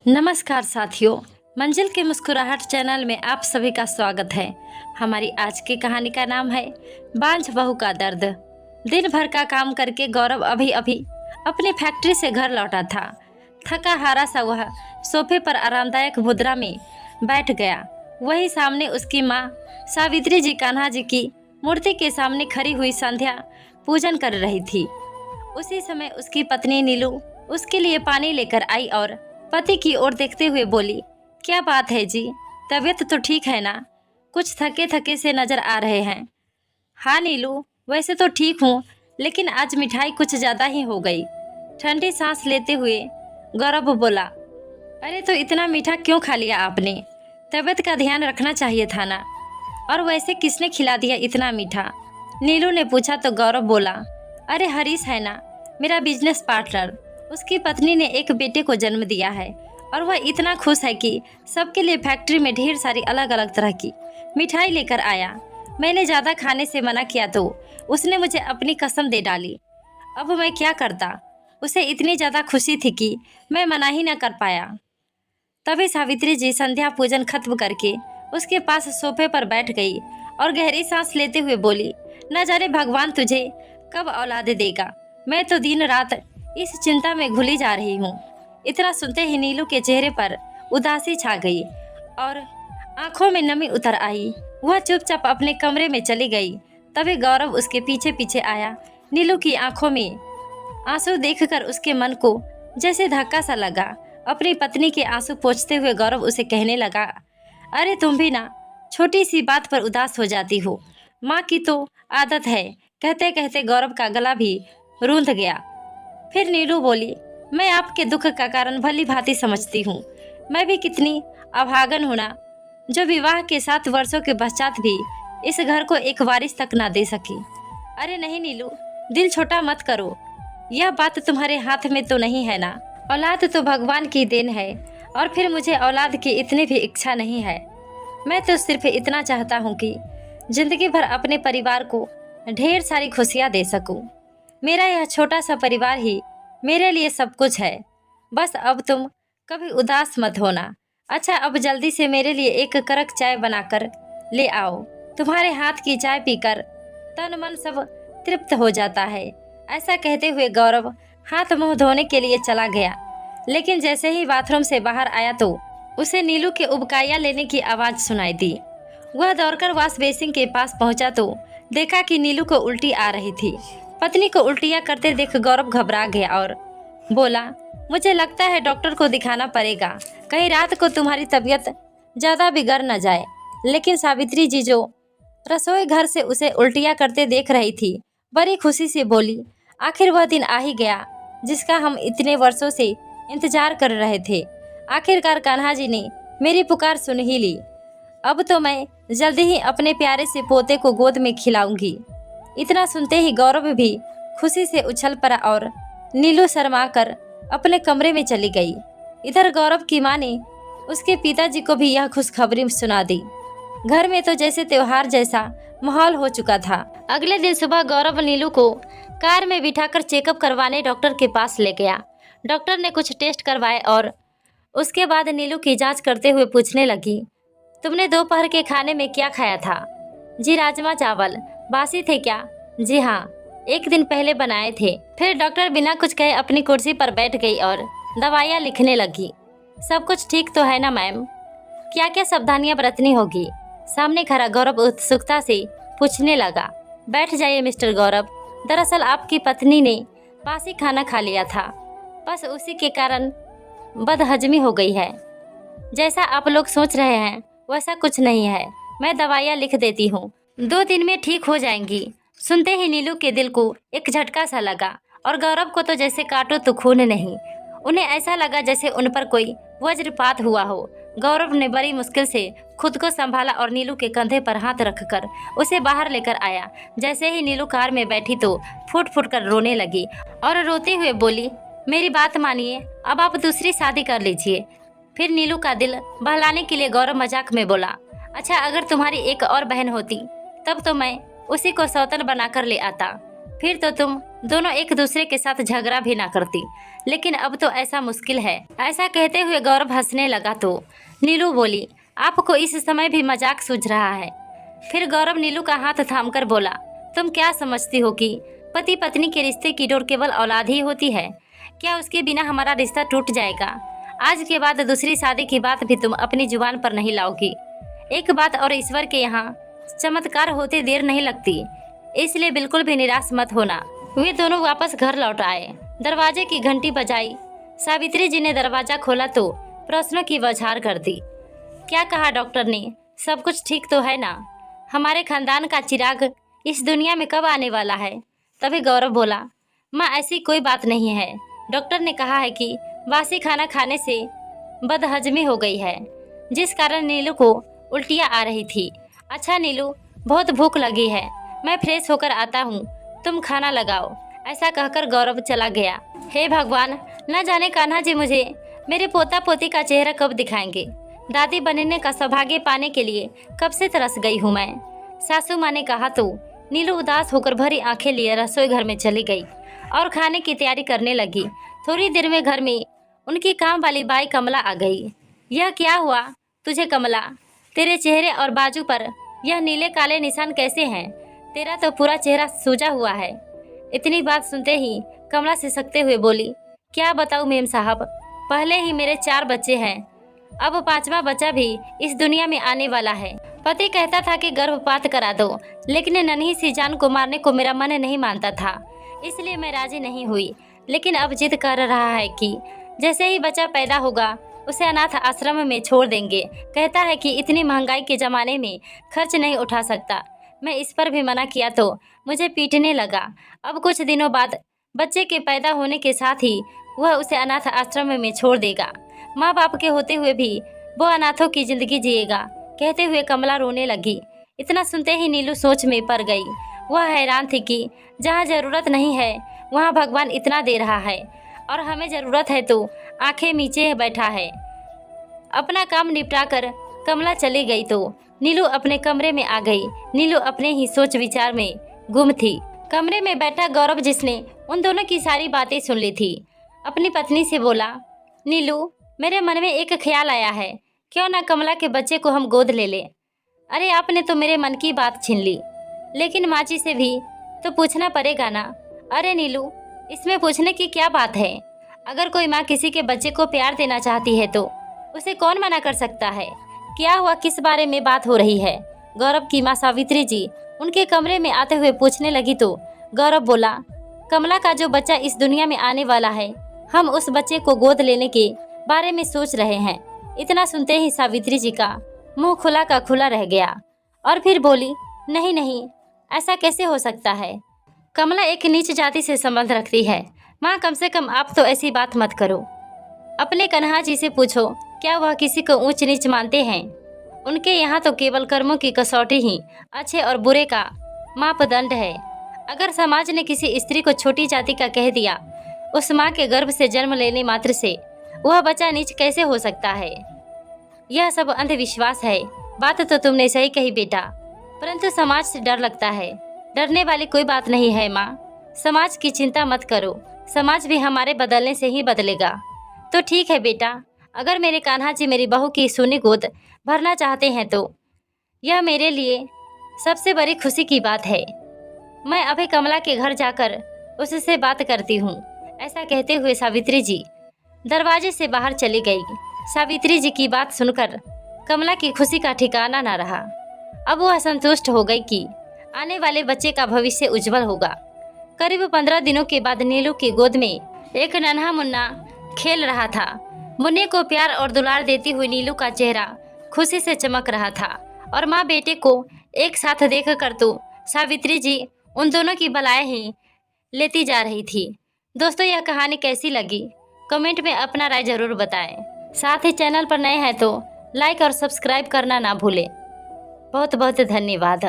नमस्कार साथियों, मंजिल के मुस्कुराहट चैनल में आप सभी का स्वागत है। हमारी आज की कहानी का नाम है बांझ बहू का दर्द। दिन भर का काम करके गौरव अभी अभी अपनी फैक्ट्री से घर लौटा था। थका हारा सा वह सोफे पर आरामदायक मुद्रा में बैठ गया। वही सामने उसकी माँ सावित्री जी कान्हा जी की मूर्ति के सामने खड़ी हुई संध्या पूजन कर रही थी। उसी समय उसकी पत्नी नीलू उसके लिए पानी लेकर आई और पति की ओर देखते हुए बोली, क्या बात है जी, तबीयत तो ठीक है ना? कुछ थके थके से नजर आ रहे हैं। हाँ नीलू, वैसे तो ठीक हूँ, लेकिन आज मिठाई कुछ ज़्यादा ही हो गई। ठंडी सांस लेते हुए गौरव बोला, अरे तो इतना मीठा क्यों खा लिया आपने? तबीयत का ध्यान रखना चाहिए था ना। और वैसे किसने खिला दिया इतना मीठा? नीलू ने पूछा तो गौरव बोला, अरे हरीश है ना, मेरा बिजनेस पार्टनर। उसकी पत्नी ने एक बेटे को जन्म दिया है और वह इतना खुश है कि सबके लिए फैक्ट्री में ढेर सारी अलग अलग तरह की मिठाई लेकर आया। मैंने ज़्यादा खाने से मना किया तो उसने मुझे अपनी कसम दे डाली। अब मैं क्या करता? उसे इतनी ज़्यादा खुशी थी कि मैं मना ही न कर पाया। तभी सावित्री जी संध्या पूजन खत्म करके उसके पास सोफे पर बैठ गई और गहरी सांस लेते हुए बोली, न जाने भगवान तुझे कब औलाद देगा। मैं तो दिन रात इस चिंता में घुली जा रही हूँ। इतना सुनते ही नीलू के चेहरे पर उदासी छा गई और आंखों में नमी उतर आई। वह चुपचाप अपने कमरे में चली गई। तभी गौरव उसके पीछे पीछे आया। नीलू की आंखों में आंसू देखकर उसके मन को जैसे धक्का सा लगा। अपनी पत्नी के आंसू पोंछते हुए गौरव उसे कहने लगा, अरे तुम भी ना छोटी सी बात पर उदास हो जाती हो, माँ की तो आदत है। कहते कहते गौरव का गला भी रूंध गया। फिर नीलू बोली, मैं आपके दुख का कारण भली भांति समझती हूँ। मैं भी कितनी अभागन हूँ ना, जो विवाह के 7 वर्षों के पश्चात भी इस घर को एक वारिस तक ना दे सकी। अरे नहीं नीलू, दिल छोटा मत करो। यह बात तुम्हारे हाथ में तो नहीं है ना। औलाद तो भगवान की देन है और फिर मुझे औलाद की इतनी भी इच्छा नहीं है। मैं तो सिर्फ इतना चाहता हूँ कि जिंदगी भर अपने परिवार को ढेर सारी खुशियाँ दे सकूँ। मेरा यह छोटा सा परिवार ही मेरे लिए सब कुछ है। बस अब तुम कभी उदास मत होना। अच्छा, अब जल्दी से मेरे लिए एक करक चाय बनाकर ले आओ। तुम्हारे हाथ की चाय पीकर तन मन सब तृप्त हो जाता है। ऐसा कहते हुए गौरव हाथ मुंह धोने के लिए चला गया, लेकिन जैसे ही बाथरूम से बाहर आया तो उसे नीलू के उबकाया लेने की आवाज़ सुनाई दी। वह दौड़कर वॉश बेसिन के पास पहुंचा तो देखा कि नीलू को उल्टी आ रही थी। पत्नी को उल्टियाँ करते देख गौरव घबरा गया और बोला, मुझे लगता है डॉक्टर को दिखाना पड़ेगा। कहीं रात को तुम्हारी तबीयत ज़्यादा बिगड़ न जाए। लेकिन सावित्री जी जो रसोई घर से उसे उल्टियाँ करते देख रही थी, बड़ी खुशी से बोली, आखिर वह दिन आ ही गया जिसका हम इतने वर्षों से इंतजार कर रहे थे। आखिरकार कान्हा जी ने मेरी पुकार सुन ही ली। अब तो मैं जल्दी ही अपने प्यारे से पोते को गोद में खिलाऊंगी। इतना सुनते ही गौरव भी खुशी से उछल पड़ा और नीलू शर्मा कर अपने कमरे में चली गई। इधर गौरव की माँ ने उसके पिताजी को भी यह खुशखबरी सुना दी। घर में तो जैसे त्योहार जैसा माहौल हो चुका था। अगले दिन सुबह गौरव नीलू को कार में बिठाकर चेकअप करवाने डॉक्टर के पास ले गया। डॉक्टर ने कुछ टेस्ट करवाए और उसके बाद नीलू की जांच करते हुए पूछने लगी, तुमने दोपहर के खाने में क्या खाया था? जी राजमा चावल। बासी थे क्या? जी हाँ, 1 दिन पहले बनाए थे। फिर डॉक्टर बिना कुछ कहे अपनी कुर्सी पर बैठ गई और दवाइयाँ लिखने लगी। सब कुछ ठीक तो है ना मैम? क्या क्या सावधानियाँ बरतनी होगी? सामने खड़ा गौरव उत्सुकता से पूछने लगा। बैठ जाइए मिस्टर गौरव। दरअसल आपकी पत्नी ने बासी खाना खा लिया था, बस उसी के कारण बदहजमी हो गई है। जैसा आप लोग सोच रहे हैं वैसा कुछ नहीं है। मैं दवाइयाँ लिख देती हूँ, 2 दिन में ठीक हो जाएंगी। सुनते ही नीलू के दिल को एक झटका सा लगा और गौरव को तो जैसे काटो तो खून नहीं। उन्हें ऐसा लगा जैसे उन पर कोई वज्रपात हुआ हो। गौरव ने बड़ी मुश्किल से खुद को संभाला और नीलू के कंधे पर हाथ रखकर उसे बाहर लेकर आया। जैसे ही नीलू कार में बैठी तो फूट फूट कर रोने लगी और रोते हुए बोली, मेरी बात मानिए, अब आप दूसरी शादी कर लीजिए। फिर नीलू का दिल बहलाने के लिए गौरव मजाक में बोला, अच्छा अगर तुम्हारी एक और बहन होती तब तो मैं उसी को सौतन बनाकर ले आता। फिर तो तुम दोनों एक दूसरे के साथ झगड़ा भी ना करती। लेकिन अब तो ऐसा मुश्किल है। ऐसा कहते हुए गौरव हंसने लगा तो नीलू बोली, आपको इस समय भी मजाक सूझ रहा है? फिर गौरव नीलू का हाथ थामकर बोला, तुम क्या समझती हो कि पति पत्नी के रिश्ते की डोर केवल औलाद ही होती है? क्या उसके बिना हमारा रिश्ता टूट जाएगा? आज के बाद दूसरी शादी की बात भी तुम अपनी जुबान पर नहीं लाओगी। एक बात और, ईश्वर के यहाँ चमत्कार होते देर नहीं लगती, इसलिए बिल्कुल भी निराश मत होना। वे दोनों वापस घर लौट आए। दरवाजे की घंटी बजाई। सावित्री जी ने दरवाजा खोला तो प्रश्नों की बौछार कर दी। क्या कहा डॉक्टर ने? सब कुछ ठीक तो है ना? हमारे खानदान का चिराग इस दुनिया में कब आने वाला है? तभी गौरव बोला, माँ ऐसी कोई बात नहीं है। डॉक्टर ने कहा है कि बासी खाना खाने से बदहजमी हो गई है, जिस कारण नीलू को उल्टियाँ आ रही थी। अच्छा नीलू, बहुत भूख लगी है, मैं फ्रेश होकर आता हूँ, तुम खाना लगाओ। ऐसा कहकर गौरव चला गया। हे भगवान, न जाने कान्हा जी मुझे मेरे पोता पोती का चेहरा कब दिखाएंगे। दादी बनने का सौभाग्य पाने के लिए कब से तरस गई हूँ मैं। सासू माँ ने कहा तो नीलू उदास होकर भरी आंखें लिए रसोई घर में चली गई और खाने की तैयारी करने लगी। थोड़ी देर में घर में उनकी काम वाली बाई कमला आ गई। यह क्या हुआ तुझे कमला? तेरे चेहरे और बाजू पर यह नीले काले निशान कैसे हैं? तेरा तो पूरा चेहरा सूजा हुआ है। इतनी बात सुनते ही कमला सिसकते हुए बोली, क्या बताऊँ मेम साहब, पहले ही मेरे 4 बच्चे हैं, अब 5वां बच्चा भी इस दुनिया में आने वाला है। पति कहता था कि गर्भपात करा दो, लेकिन नन्ही सी जान को मारने को मेरा मन नहीं मानता था, इसलिए मैं राजी नहीं हुई। लेकिन अब जिद कर रहा है कि जैसे ही बच्चा पैदा होगा उसे अनाथ आश्रम में छोड़ देंगे। कहता है कि इतनी महंगाई के ज़माने में खर्च नहीं उठा सकता। मैं इस पर भी मना किया तो मुझे पीटने लगा। अब कुछ दिनों बाद बच्चे के पैदा होने के साथ ही वह उसे अनाथ आश्रम में छोड़ देगा। माँ बाप के होते हुए भी वो अनाथों की जिंदगी जिएगा। कहते हुए कमला रोने लगी। इतना सुनते ही नीलू सोच में पड़ गई। वह हैरान थी कि जहाँ ज़रूरत नहीं है वहाँ भगवान इतना दे रहा है, और हमें ज़रूरत है तो आंखें नीचे बैठा है। अपना काम निपटाकर कमला चली गई तो नीलू अपने कमरे में आ गई। नीलू अपने ही सोच विचार में गुम थी। कमरे में बैठा गौरव, जिसने उन दोनों की सारी बातें सुन ली थी, अपनी पत्नी से बोला, नीलू मेरे मन में एक ख्याल आया है, क्यों ना कमला के बच्चे को हम गोद ले लें। अरे आपने तो मेरे मन की बात छीन ली, लेकिन माँ जी से भी तो पूछना पड़ेगा ना। अरे नीलू, इसमें पूछने की क्या बात है? अगर कोई माँ किसी के बच्चे को प्यार देना चाहती है तो उसे कौन मना कर सकता है? क्या हुआ, किस बारे में बात हो रही है? गौरव की माँ सावित्री जी उनके कमरे में आते हुए पूछने लगी तो गौरव बोला, कमला का जो बच्चा इस दुनिया में आने वाला है, हम उस बच्चे को गोद लेने के बारे में सोच रहे हैं। इतना सुनते ही सावित्री जी का मुंह खुला का खुला रह गया और फिर बोली, नहीं नहीं, ऐसा कैसे हो सकता है? कमला एक नीच जाति से संबंध रखती है। माँ, कम से कम आप तो ऐसी बात मत करो। अपने कन्हा जी से पूछो, क्या वह किसी को ऊंच नीच मानते हैं? उनके यहाँ तो केवल कर्मों की कसौटी ही अच्छे और बुरे का मापदंड है। अगर समाज ने किसी स्त्री को छोटी जाति का कह दिया, उस माँ के गर्भ से जन्म लेने मात्र से वह बच्चा नीच कैसे हो सकता है? यह सब अंधविश्वास है। बात तो तुमने सही कही बेटा, परंतु समाज से डर लगता है। डरने वाली कोई बात नहीं है माँ, समाज की चिंता मत करो, समाज भी हमारे बदलने से ही बदलेगा। तो ठीक है बेटा, अगर मेरे कान्हा जी मेरी बहू की सोनी गोद भरना चाहते हैं तो यह मेरे लिए सबसे बड़ी खुशी की बात है। मैं अभी कमला के घर जाकर उससे बात करती हूँ। ऐसा कहते हुए सावित्री जी दरवाजे से बाहर चली गई। सावित्री जी की बात सुनकर कमला की खुशी का ठिकाना न रहा। अब वह संतुष्ट हो गई कि आने वाले बच्चे का भविष्य उज्जवल होगा। करीब 15 दिनों के बाद नीलू की गोद में एक नन्हा मुन्ना खेल रहा था। मुन्ने को प्यार और दुलार देती हुई नीलू का चेहरा खुशी से चमक रहा था और माँ बेटे को एक साथ देख कर तो सावित्री जी उन दोनों की भलाई ही लेती जा रही थी। दोस्तों, यह कहानी कैसी लगी कमेंट में अपना राय जरूर बताएं। साथ ही चैनल पर नए हैं तो लाइक और सब्सक्राइब करना ना भूलें। बहुत बहुत धन्यवाद।